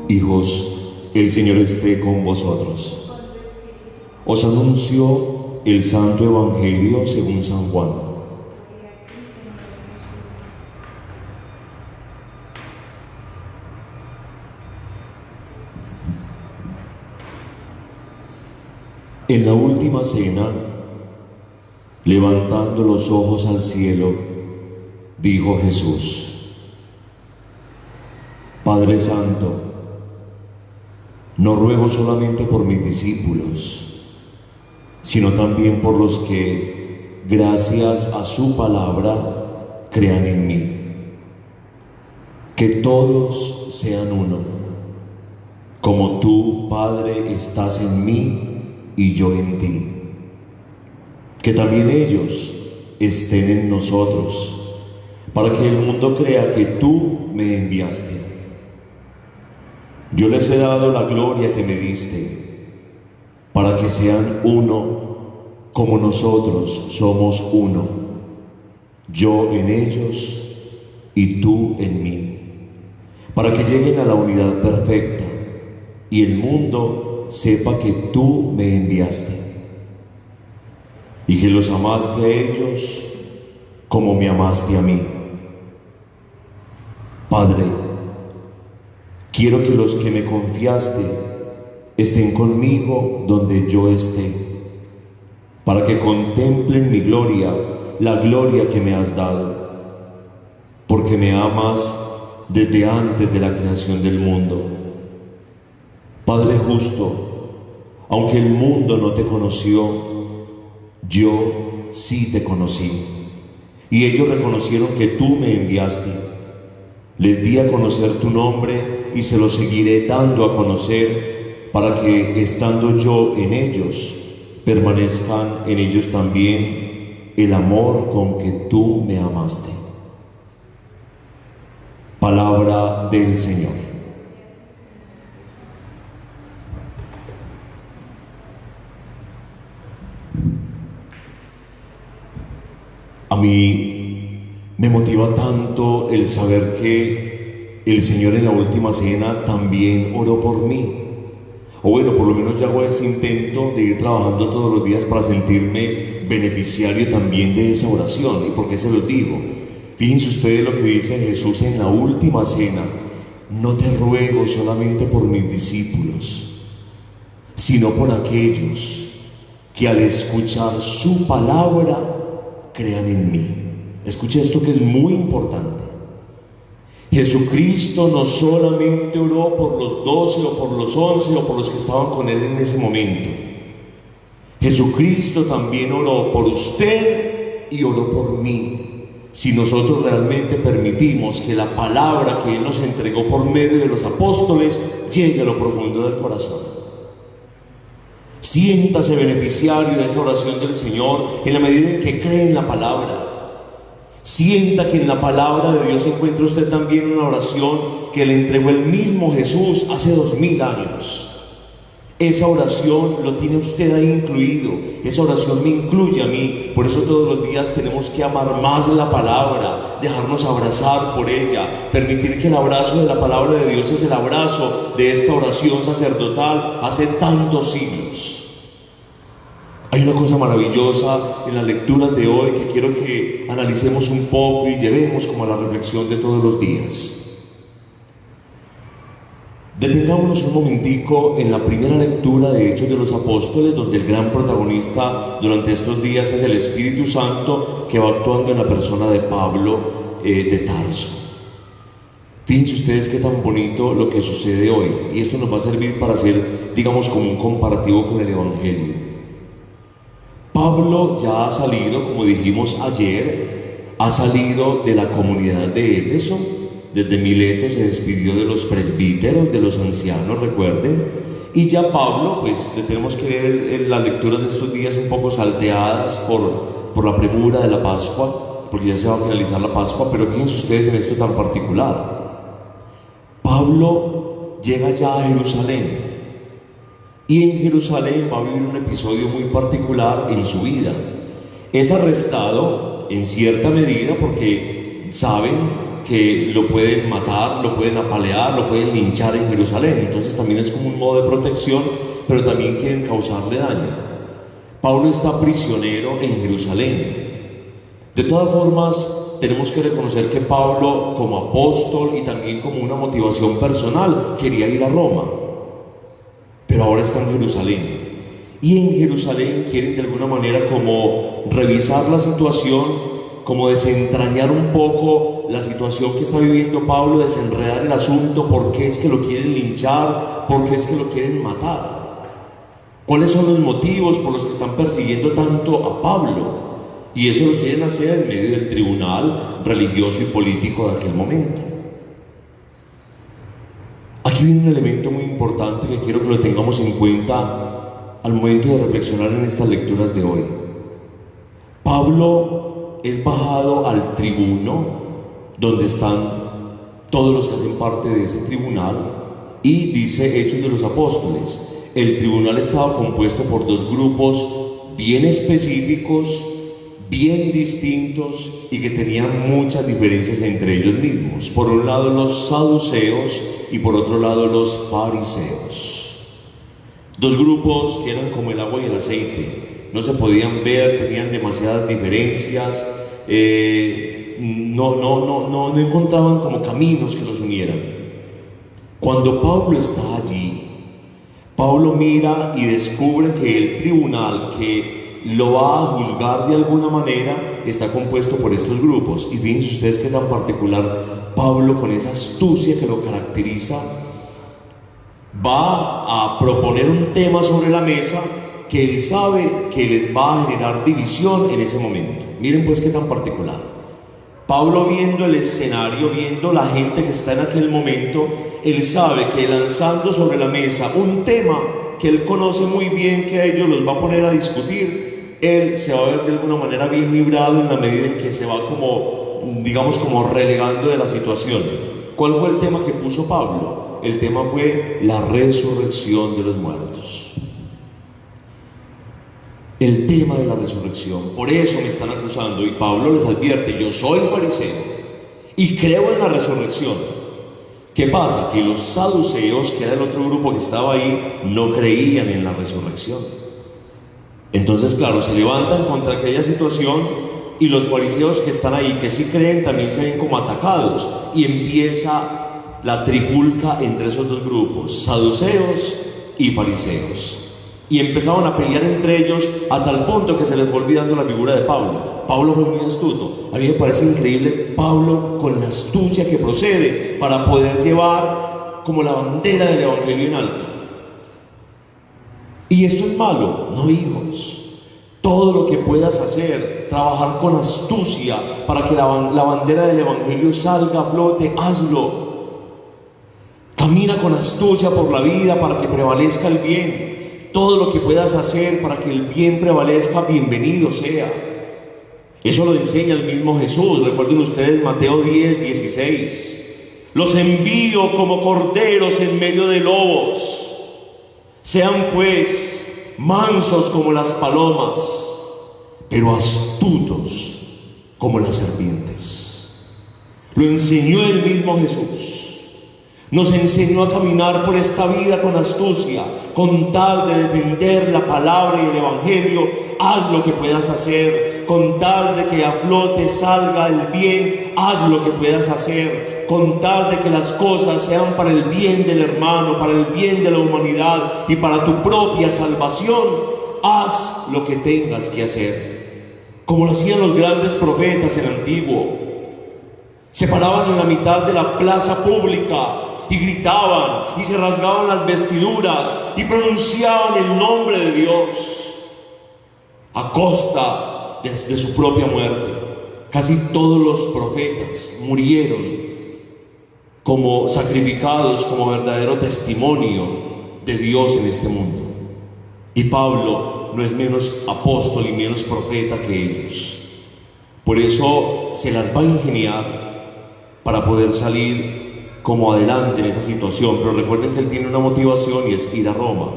Hijos, el Señor esté con vosotros. Os anuncio el Santo Evangelio según San Juan. En la última cena, levantando los ojos al cielo, dijo Jesús: Padre Santo, no ruego solamente por mis discípulos, sino también por los que, gracias a su palabra, crean en mí. Que todos sean uno, como tú, Padre, estás en mí y yo en ti. Que también ellos estén en nosotros, para que el mundo crea que tú me enviaste. Yo les he dado la gloria que me diste, para que sean uno como nosotros somos uno, yo en ellos y tú en mí, para que lleguen a la unidad perfecta y el mundo sepa que tú me enviaste y que los amaste a ellos como me amaste a mí. Padre, quiero que los que me confiaste estén conmigo donde yo esté, para que contemplen mi gloria, la gloria que me has dado, porque me amas desde antes de la creación del mundo. Padre justo, aunque el mundo no te conoció, yo sí te conocí, y ellos reconocieron que tú me enviaste. Les di a conocer tu nombre y se lo seguiré dando a conocer, para que, estando yo en ellos, permanezcan en ellos también el amor con que tú me amaste. Palabra del Señor. A mí me motiva tanto el saber que el Señor en la última cena también oró por mí. O bueno, por lo menos yo hago ese intento de ir trabajando todos los días para sentirme beneficiario también de esa oración. ¿Y por qué se los digo? Fíjense ustedes lo que dice Jesús en la última cena: no te ruego solamente por mis discípulos, sino por aquellos que al escuchar su palabra crean en mí. Escucha esto que es muy importante. Jesucristo no solamente oró por los 12 o por los 11 o por los que estaban con él en ese momento. Jesucristo también oró por usted y oró por mí. Si nosotros realmente permitimos que la palabra que él nos entregó por medio de los apóstoles llegue a lo profundo del corazón. Siéntase beneficiario de esa oración del Señor en la medida en que cree en la palabra. Sienta que en la palabra de Dios encuentra usted también una oración que le entregó el mismo Jesús hace 2000 años. Esa oración lo tiene usted ahí incluido. Esa oración me incluye a mí. Por eso todos los días tenemos que amar más la palabra, dejarnos abrazar por ella, permitir que el abrazo de la palabra de Dios es el abrazo de esta oración sacerdotal hace tantos siglos. Hay una cosa maravillosa en las lecturas de hoy que quiero que analicemos un poco y llevemos como a la reflexión de todos los días. Detengámonos un momentico en la primera lectura de Hechos de los Apóstoles, donde el gran protagonista durante estos días es el Espíritu Santo, que va actuando en la persona de Pablo de Tarso. Fíjense ustedes qué tan bonito lo que sucede hoy, y esto nos va a servir para hacer, digamos, como un comparativo con el Evangelio. Pablo ya ha salido, como dijimos ayer, ha salido de la comunidad de Éfeso. Desde Mileto se despidió de los presbíteros, de los ancianos, recuerden. Y ya Pablo, pues le tenemos que ver las lecturas de estos días un poco salteadas por la premura de la Pascua, porque ya se va a finalizar la Pascua, pero fíjense ustedes en esto tan particular. Pablo llega ya a Jerusalén. Y en Jerusalén va a vivir un episodio muy particular en su vida. Es arrestado en cierta medida porque saben que lo pueden matar, lo pueden apalear, lo pueden linchar en Jerusalén. Entonces también es como un modo de protección, pero también quieren causarle daño. Pablo está prisionero en Jerusalén. De todas formas, tenemos que reconocer que Pablo, como apóstol y también como una motivación personal, quería ir a Roma, pero ahora está en Jerusalén. Y en Jerusalén quieren de alguna manera como revisar la situación, como desentrañar un poco la situación que está viviendo Pablo, desenredar el asunto, por qué es que lo quieren linchar, por qué es que lo quieren matar, cuáles son los motivos por los que están persiguiendo tanto a Pablo. Y eso lo quieren hacer en medio del tribunal religioso y político de aquel momento. Aquí viene un elemento muy importante que quiero que lo tengamos en cuenta al momento de reflexionar en estas lecturas de hoy. Pablo es bajado al tribuno, donde están todos los que hacen parte de ese tribunal, y dice Hechos de los Apóstoles. El tribunal estaba compuesto por dos grupos bien específicos, bien distintos y que tenían muchas diferencias entre ellos mismos. Por un lado los saduceos y por otro lado los fariseos. Dos grupos que eran como el agua y el aceite, no se podían ver, tenían demasiadas diferencias, no encontraban como caminos que los unieran. Cuando Pablo está allí, Pablo mira y descubre que el tribunal que lo va a juzgar de alguna manera está compuesto por estos grupos. Y fíjense ustedes qué tan particular Pablo, con esa astucia que lo caracteriza, va a proponer un tema sobre la mesa que él sabe que les va a generar división en ese momento. Miren pues qué tan particular. Pablo, viendo el escenario, viendo la gente que está en aquel momento, él sabe que lanzando sobre la mesa un tema que él conoce muy bien, que a ellos los va a poner a discutir, él se va a ver de alguna manera bien librado en la medida en que se va como, digamos, como relegando de la situación. ¿Cuál fue el tema que puso Pablo? El tema fue la resurrección de los muertos. El tema de la resurrección. Por eso me están acusando. Y Pablo les advierte: yo soy fariseo y creo en la resurrección. ¿Qué pasa? Que los saduceos, que era el otro grupo que estaba ahí, no creían en la resurrección. Entonces, claro, se levantan contra aquella situación, y los fariseos que están ahí, que sí creen, también se ven como atacados, y empieza la trifulca entre esos dos grupos, saduceos y fariseos. Y empezaban a pelear entre ellos a tal punto que se les fue olvidando la figura de Pablo. Pablo fue muy astuto. A mí me parece increíble Pablo con la astucia que procede para poder llevar como la bandera del evangelio en alto. Y esto es malo, no, hijos. Todo lo que puedas hacer, trabajar con astucia para que la bandera del evangelio salga a flote, hazlo. Camina con astucia por la vida para que prevalezca el bien. Todo lo que puedas hacer para que el bien prevalezca, bienvenido sea. Eso lo enseña el mismo Jesús. Recuerden ustedes Mateo 10:16. Los envío como corderos en medio de lobos. Sean pues mansos como las palomas, pero astutos como las serpientes. Lo enseñó el mismo Jesús. Nos enseñó a caminar por esta vida con astucia, con tal de defender la palabra y el evangelio. Haz lo que puedas hacer, con tal de que a flote salga el bien. Haz lo que puedas hacer, con tal de que las cosas sean para el bien del hermano, para el bien de la humanidad y para tu propia salvación. Haz lo que tengas que hacer, como lo hacían los grandes profetas en el antiguo. Se paraban en la mitad de la plaza pública y gritaban y se rasgaban las vestiduras y pronunciaban el nombre de Dios a costa de su propia muerte. Casi todos los profetas murieron como sacrificados, como verdadero testimonio de Dios en este mundo. Y Pablo no es menos apóstol y menos profeta que ellos. Por eso se las va a ingeniar para poder salir como adelante en esa situación. Pero recuerden que él tiene una motivación, y es ir a Roma.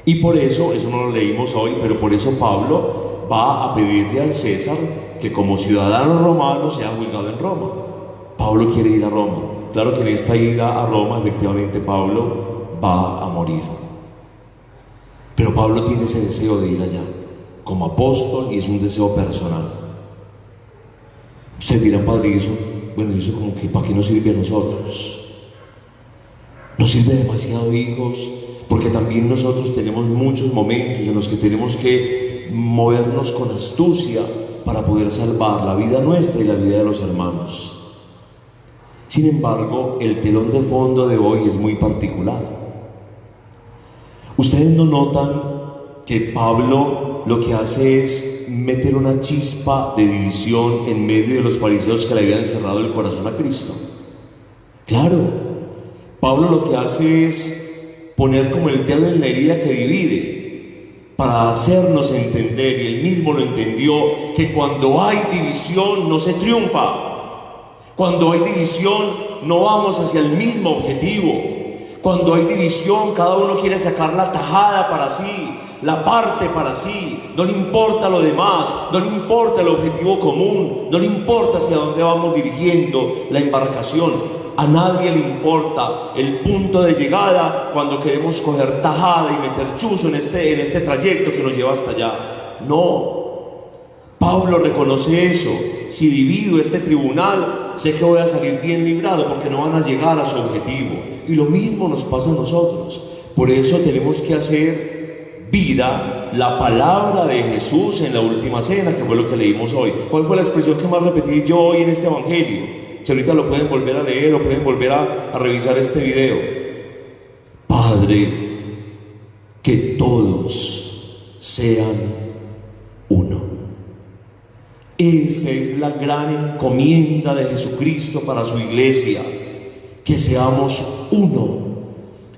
Y por eso no lo leímos hoy, pero por eso Pablo va a pedirle al César que como ciudadano romano sea juzgado en Roma. Pablo quiere ir a Roma. Claro que en esta ida a Roma, efectivamente, Pablo va a morir. Pero Pablo tiene ese deseo de ir allá, como apóstol, y es un deseo personal. Ustedes dirán, padre, ¿y eso? Bueno, ¿y eso como que para qué nos sirve a nosotros? Nos sirve demasiado, hijos, porque también nosotros tenemos muchos momentos en los que tenemos que movernos con astucia para poder salvar la vida nuestra y la vida de los hermanos. Sin embargo, el telón de fondo de hoy es muy particular. Ustedes no notan que Pablo lo que hace es meter una chispa de división en medio de los fariseos que le habían cerrado el corazón a Cristo. Claro, Pablo lo que hace es poner como el dedo en la herida que divide, para hacernos entender, y él mismo lo entendió, que cuando hay división no se triunfa. Cuando hay división no vamos hacia el mismo objetivo. Cuando hay división cada uno quiere sacar la tajada para sí, la parte para sí, no le importa lo demás, no le importa el objetivo común, no le importa hacia dónde vamos dirigiendo la embarcación. A nadie le importa el punto de llegada cuando queremos coger tajada y meter chuzo en este trayecto que nos lleva hasta allá. No. Pablo reconoce eso. Si divido este tribunal, sé que voy a salir bien librado porque no van a llegar a su objetivo. Y lo mismo nos pasa a nosotros. Por eso tenemos que hacer vida la palabra de Jesús en la última cena, que fue lo que leímos hoy. ¿Cuál fue la expresión que más repetí yo hoy en este evangelio? Si ahorita lo pueden volver a leer o pueden volver a revisar este video. Padre, que todos sean uno. Esa es la gran encomienda de Jesucristo para su iglesia, que seamos uno.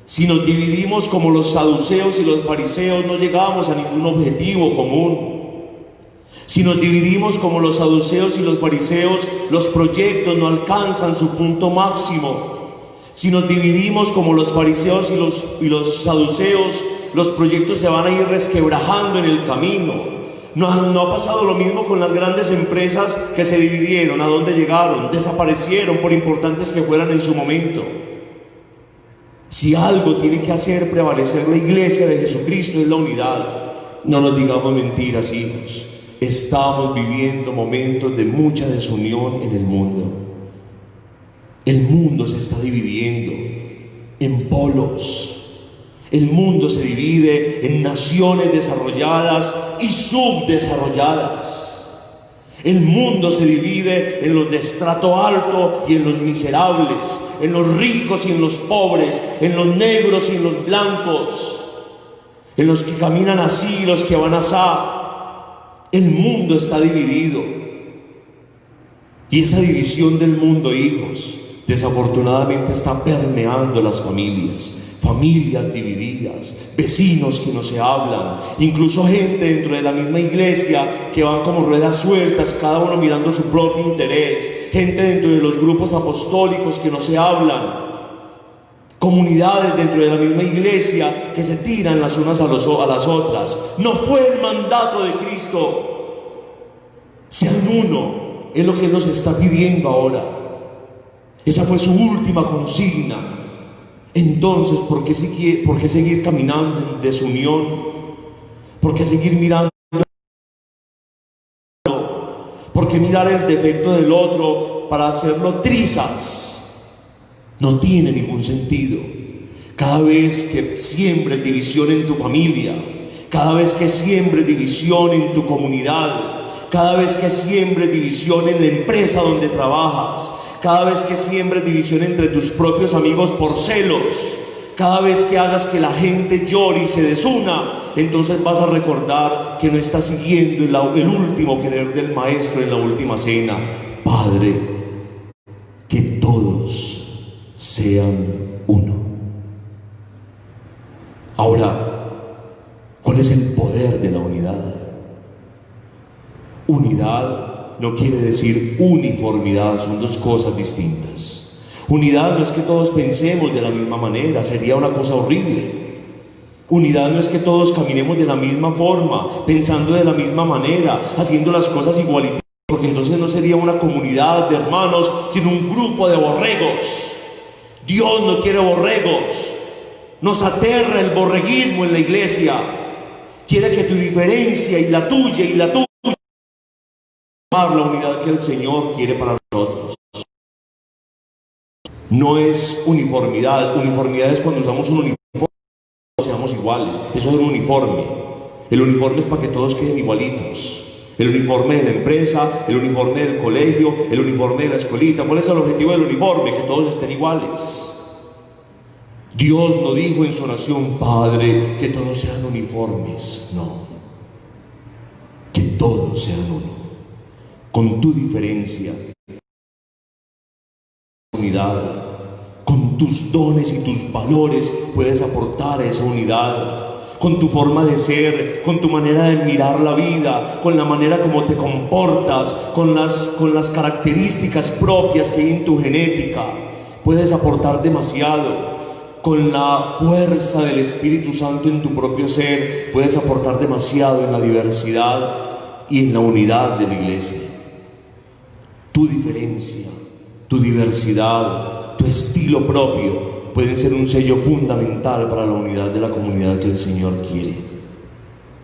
Si nos dividimos como los saduceos y los fariseos, no llegamos a ningún objetivo común. Si nos dividimos como los saduceos y los fariseos, los proyectos no alcanzan su punto máximo. Si nos dividimos como los fariseos y los saduceos, los proyectos se van a ir resquebrajando en el camino. No ha pasado lo mismo con las grandes empresas que se dividieron. ¿A dónde llegaron? Desaparecieron, por importantes que fueran en su momento. Si algo tiene que hacer prevalecer la iglesia de Jesucristo es la unidad. No nos digamos mentiras, hijos. Estamos viviendo momentos de mucha desunión en el mundo. El mundo se está dividiendo en polos. El mundo se divide en naciones desarrolladas y subdesarrolladas. El mundo se divide en los de estrato alto y en los miserables, en los ricos y en los pobres, en los negros y en los blancos, en los que caminan así y los que van asá. El mundo está dividido. Y esa división del mundo, hijos, desafortunadamente está permeando las familias. Familias divididas, vecinos que no se hablan, incluso gente dentro de la misma iglesia que van como ruedas sueltas, cada uno mirando su propio interés, gente dentro de los grupos apostólicos que no se hablan, comunidades dentro de la misma iglesia que se tiran las unas a las otras. No fue el mandato de Cristo. Sean uno, es lo que Él nos está pidiendo ahora. Esa fue su última consigna. Entonces, ¿por qué seguir caminando en desunión? ¿Por qué seguir mirando? ¿Por qué mirar el defecto del otro para hacerlo trizas? No tiene ningún sentido. Cada vez que siembres división en tu familia, cada vez que siembres división en tu comunidad, cada vez que siembres división en la empresa donde trabajas, cada vez que siembres división entre tus propios amigos por celos, cada vez que hagas que la gente llore y se desuna, entonces vas a recordar que no estás siguiendo el último querer del Maestro en la última cena. Padre, que todos sean uno. Ahora, ¿cuál es el poder de la unidad? Unidad no quiere decir uniformidad, son dos cosas distintas. Unidad no es que todos pensemos de la misma manera, sería una cosa horrible. Unidad no es que todos caminemos de la misma forma, pensando de la misma manera, haciendo las cosas igualitarias. porque entonces no sería una comunidad de hermanos, sino un grupo de borregos. Dios no quiere borregos. Nos aterra el borreguismo en la iglesia. Quiere que tu diferencia y la tuya la unidad que el Señor quiere para nosotros. No es uniformidad. Uniformidad es cuando usamos un uniforme, seamos iguales. Eso es un uniforme. El uniforme es para que todos queden igualitos. El uniforme de la empresa, el uniforme del colegio, el uniforme de la escuelita. ¿Cuál es el objetivo del uniforme? Que todos estén iguales. Dios no dijo en su oración, Padre, que todos sean uniformes. No, que todos sean uno. Con tu diferencia, unidad, con tus dones y tus valores puedes aportar a esa unidad. Con tu forma de ser, con tu manera de mirar la vida, con la manera como te comportas, con las características propias que hay en tu genética, puedes aportar demasiado. Con la fuerza del Espíritu Santo en tu propio ser, puedes aportar demasiado en la diversidad y en la unidad de la iglesia. Tu diferencia, tu diversidad, tu estilo propio pueden ser un sello fundamental para la unidad de la comunidad que el Señor quiere.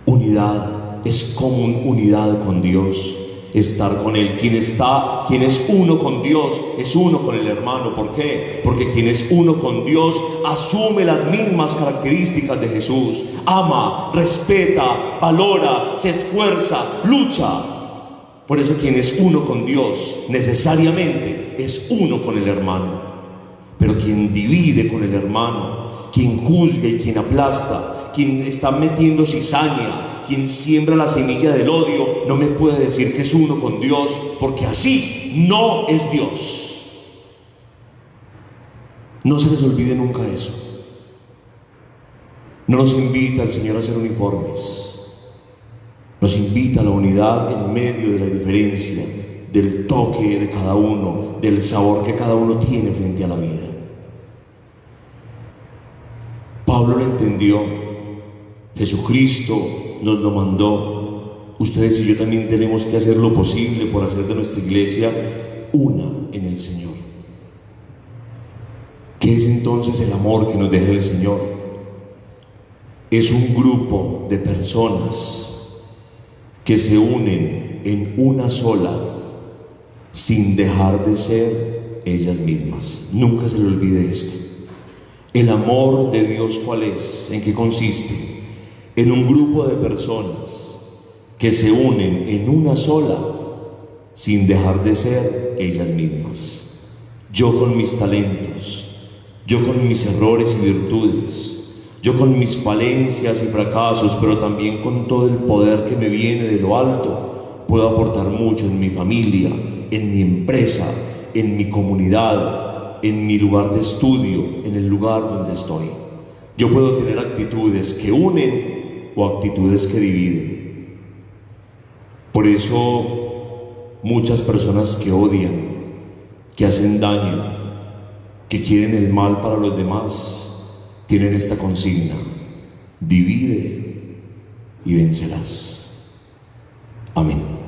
Unidad es común, unidad con Dios, estar con Él. Quien es uno con Dios es uno con el hermano. ¿Por qué? Porque quien es uno con Dios asume las mismas características de Jesús. Ama, respeta, valora, se esfuerza, lucha. Por eso quien es uno con Dios necesariamente es uno con el hermano. Pero quien divide con el hermano, quien juzga y quien aplasta, quien está metiendo cizaña, quien siembra la semilla del odio, no me puede decir que es uno con Dios, porque así no es Dios. No se les olvide nunca eso. No nos invita el Señor a ser uniformes. Nos invita a la unidad en medio de la diferencia, del toque de cada uno, del sabor que cada uno tiene frente a la vida. Pablo lo entendió, Jesucristo nos lo mandó. Ustedes y yo también tenemos que hacer lo posible por hacer de nuestra iglesia una en el Señor. ¿Qué es entonces el amor que nos deja el Señor? Es un grupo de personas que se unen en una sola, sin dejar de ser ellas mismas. Nunca se le olvide esto. El amor de Dios, ¿cuál es? ¿En qué consiste? En un grupo de personas que se unen en una sola, sin dejar de ser ellas mismas. Yo con mis talentos, yo con mis errores y virtudes, yo con mis falencias y fracasos, pero también con todo el poder que me viene de lo alto, puedo aportar mucho en mi familia, en mi empresa, en mi comunidad, en mi lugar de estudio, en el lugar donde estoy. Yo puedo tener actitudes que unen o actitudes que dividen. Por eso muchas personas que odian, que hacen daño, que quieren el mal para los demás, tienen esta consigna: divide y vencerás. Amén.